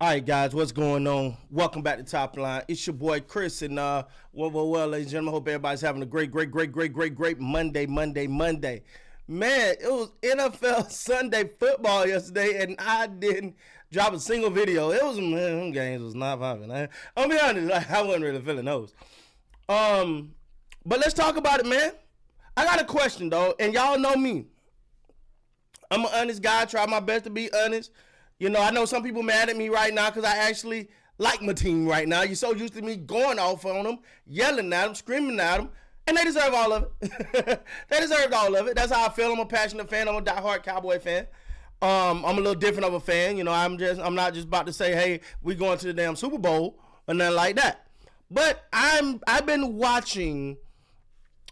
All right, guys, what's going on? Welcome back to Top Line. It's your boy Chris, and well, ladies and gentlemen, hope everybody's having a great Monday. Man, it was NFL Sunday football yesterday, and I didn't drop a single video. It was them games was not popping. I'll be honest, I wasn't really feeling those. But let's talk about it, man. I got a question though, and y'all know me. I'm an honest guy. I try my best to be honest. You know, I know some people mad at me right now because I actually like my team right now. You're so used to me going off on them, yelling at them, screaming at them, and they deserve all of it. They deserved all of it. That's how I feel. I'm a passionate fan. I'm a diehard Cowboy fan. I'm a little different of a fan. You know, I'm not just about to say, hey, we going to the damn Super Bowl or nothing like that. But I've been watching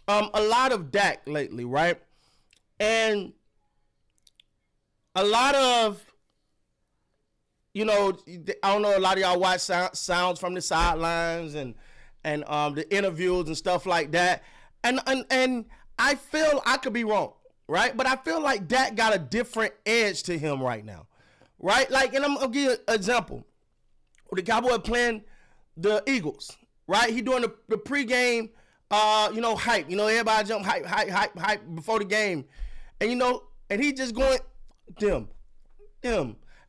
a lot of Dak lately, right? And a lot of, you know, I don't know, a lot of y'all watch sounds from the sidelines and the interviews and stuff like that. And I feel I could be wrong, right? But I feel like Dak got a different edge to him right now, right? Like, and I'm going to give you an example. The Cowboy playing the Eagles, right? He doing the pregame, hype. You know, everybody jump hype before the game. And, you know, and he just going, them.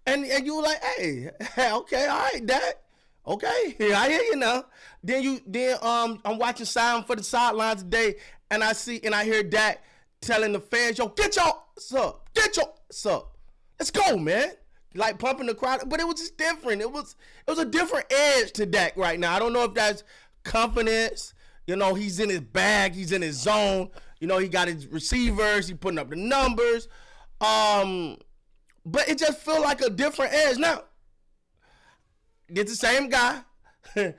And you were like, hey, okay, all right, Dak. Okay, I hear you now. Then I'm watching sound for the sidelines today, and I hear Dak telling the fans, yo, get your up. Let's go, man. Like pumping the crowd, but it was just different. It was a different edge to Dak right now. I don't know if that's confidence. You know, he's in his bag, he's in his zone. You know, he got his receivers, he putting up the numbers. But it just feel like a different edge. Now, it's the same guy that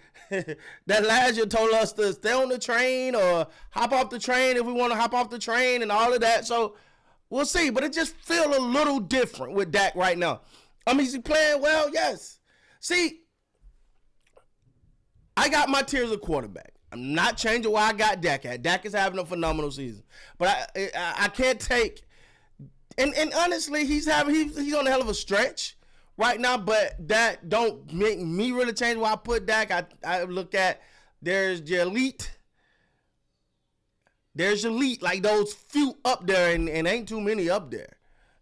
last year told us to stay on the train or hop off the train if we want to hop off the train and all of that. So we'll see. But it just feel a little different with Dak right now. I mean, is he playing well? Yes. See, I got my tiers of quarterback. I'm not changing where I got Dak at. Dak is having a phenomenal season. But I can't take... And honestly, he's on a hell of a stretch right now, but that don't make me really change where I put Dak. I look at there's your elite, like those few up there, and ain't too many up there.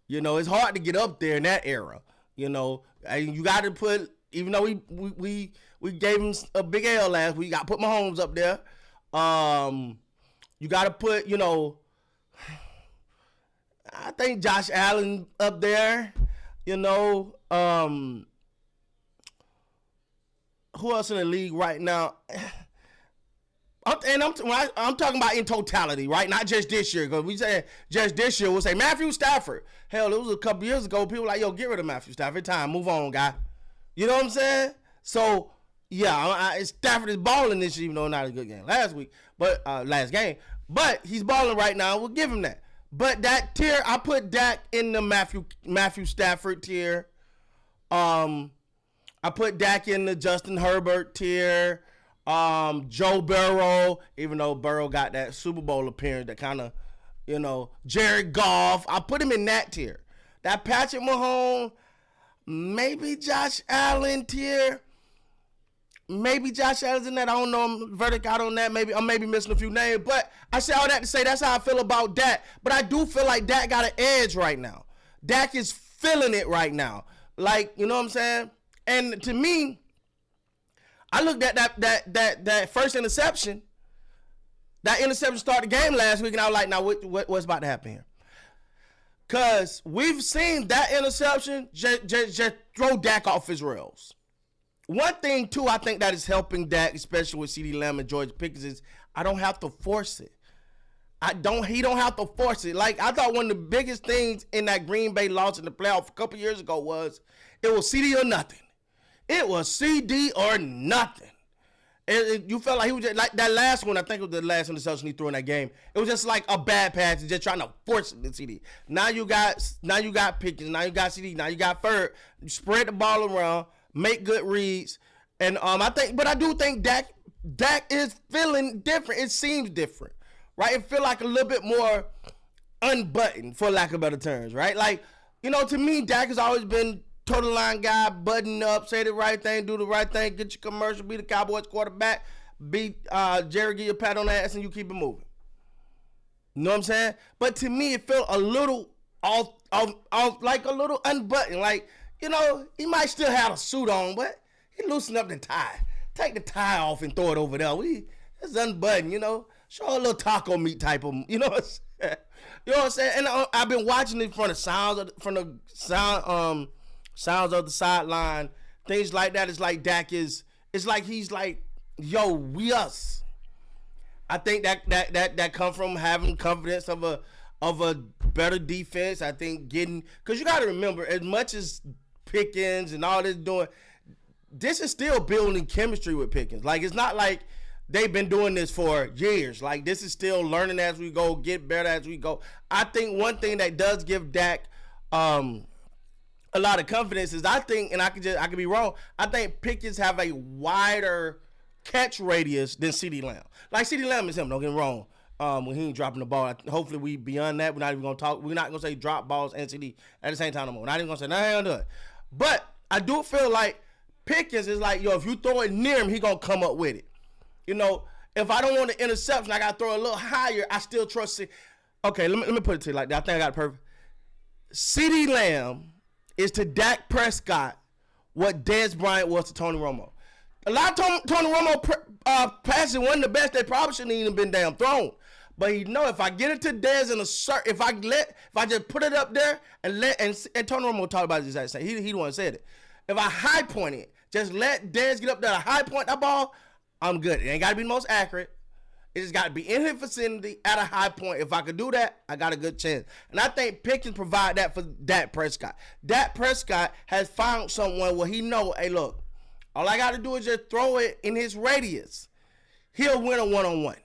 You know, it's hard to get up there in that era. You know, and you got to put, even though we gave him a big L last week, you got to put Mahomes up there. You got to put, you know, I think Josh Allen up there, you know. Who else in the league right now? I'm talking about in totality, right? Not just this year, because we say just this year, we'll say Matthew Stafford. Hell, it was a couple years ago, people were like, yo, get rid of Matthew Stafford. Time, move on, guy. You know what I'm saying? So, yeah, Stafford is balling this year, even though not a good game last game. But he's balling right now. We'll give him that. But that tier, I put Dak in the Matthew Stafford tier. I put Dak in the Justin Herbert tier. Joe Burrow, even though Burrow got that Super Bowl appearance that kind of, you know, Jared Goff. I put him in that tier. That Patrick Mahomes, maybe Josh Allen tier. Maybe Josh Allen's in that. I don't know. I'm verdict out on that. I'm maybe missing a few names. But I say all that to say that's how I feel about Dak. But I do feel like Dak got an edge right now. Dak is feeling it right now. Like, you know what I'm saying? And to me, I looked at that first interception. That interception started the game last week, and I was like, now what's about to happen here? Because we've seen that interception just throw Dak off his rails. One thing, too, I think that is helping Dak, especially with CeeDee Lamb and George Pickens, is I don't have to force it. He don't have to force it. Like, I thought one of the biggest things in that Green Bay loss in the playoff a couple years ago was it was CD or nothing. It was CD or nothing. You felt like he was just, like that last one, I think it was the last interception he threw in that game. It was just like a bad pass, just trying to force it to CD. Now you got Pickens, now you got CD, now you got Ferg. You spread the ball around, make good reads, and I do think Dak is feeling different. It seems different, right? It feel like a little bit more unbuttoned, for lack of better terms, right? Like, you know, to me, Dak has always been total line guy, button up, say the right thing, do the right thing, get your commercial, be the Cowboys quarterback, be Jerry, give you a pat on the ass, and you keep it moving. You know what I'm saying? But to me, it felt a little off like a little unbuttoned. Like, you know, he might still have a suit on, but he loosened up the tie. Take the tie off and throw it over there. It's unbuttoned, you know. Show a little taco meat type of, you know what I'm saying? You know what I'm saying? And I've been watching it from the sounds of the sideline, things like that. It's like Dak it's like he's like, yo, we us. I think that come from having confidence of a better defense. I think because you got to remember, as much as Pickens and all this doing, this is still building chemistry with Pickens. Like, it's not like they've been doing this for years. Like, this is still learning as we go, get better as we go. I think one thing that does give Dak a lot of confidence is, I think, and I could be wrong, I think Pickens have a wider catch radius than CeeDee Lamb. Like, CeeDee Lamb is him, don't get me wrong. When he ain't dropping the ball, hopefully we beyond that. We're not even gonna talk. We're not gonna say drop balls and CeeDee at the same time no more. We're not even gonna say nothing to it. But I do feel like Pickens is like, yo, if you throw it near him, he gonna come up with it. You know, if I don't want the interception, I gotta throw it a little higher. I still trust it. Okay, let me put it to you like that. I think I got it perfect. CeeDee Lamb is to Dak Prescott what Dez Bryant was to Tony Romo. A lot of Tony Romo passes wasn't the best. They probably shouldn't even been damn thrown. But you know, if I get it to Dez in a certain, if I just put it up there and Tony Romo talked about this exact same. He the one who said it. If I high point it, just let Dez get up there, high point that ball, I'm good. It ain't got to be the most accurate. It just got to be in his vicinity at a high point. If I could do that, I got a good chance. And I think Pickens provide that for Dak Prescott. Dak Prescott has found someone where he know, hey, look, all I got to do is just throw it in his radius. He'll win a one-on-one.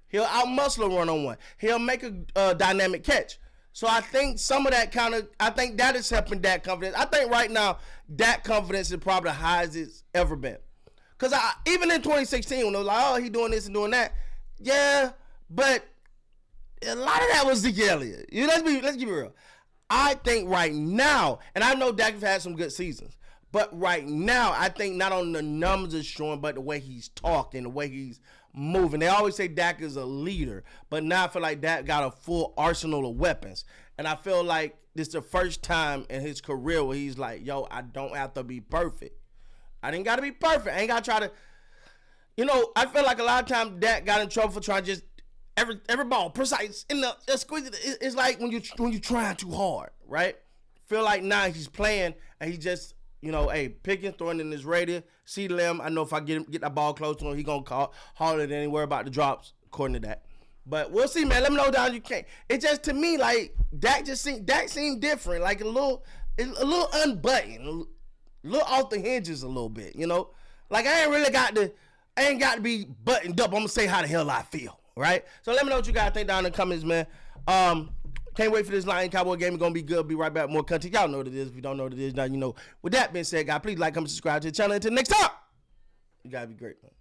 He'll out-muscle a one-on-one. He'll make a dynamic catch. So I think some of that I think that is helping Dak confidence. I think right now, Dak confidence is probably the highest it's ever been. Because even in 2016, when they were like, oh, he doing this and doing that, yeah, but a lot of that was Zeke Elliott. Let's keep it real. I think right now, and I know Dak has had some good seasons, but right now, I think not only the numbers are showing, but the way he's talking, the way he's moving. They always say Dak is a leader, but now I feel like Dak got a full arsenal of weapons. And I feel like this is the first time in his career where he's like, yo, I don't have to be perfect. I didn't got to be perfect. I ain't got to try to, you know, I feel like a lot of times Dak got in trouble for trying to just every ball precise in the squeeze it. It's like when you trying too hard, right? Feel like now he's playing and he just, you know, hey, Pickens throwing in his radius. CeeDee Lamb, I know if I get that ball close to him, he gonna haul it anywhere about the drops, according to that. But we'll see, man. Let me know down you can't. It just, to me, like Dak seemed different, like a little unbuttoned, a little off the hinges a little bit, you know. Like I ain't got to be buttoned up. I'm gonna say how the hell I feel, right? So let me know what you guys think down in the comments, man. Can't wait for this Lion Cowboy game. It's going to be good. Be right back. More content. Y'all know what it is. If you don't know what it is, now you know. With that being said, guys, please like, comment, subscribe to the channel. Until next time, you got to be great, man.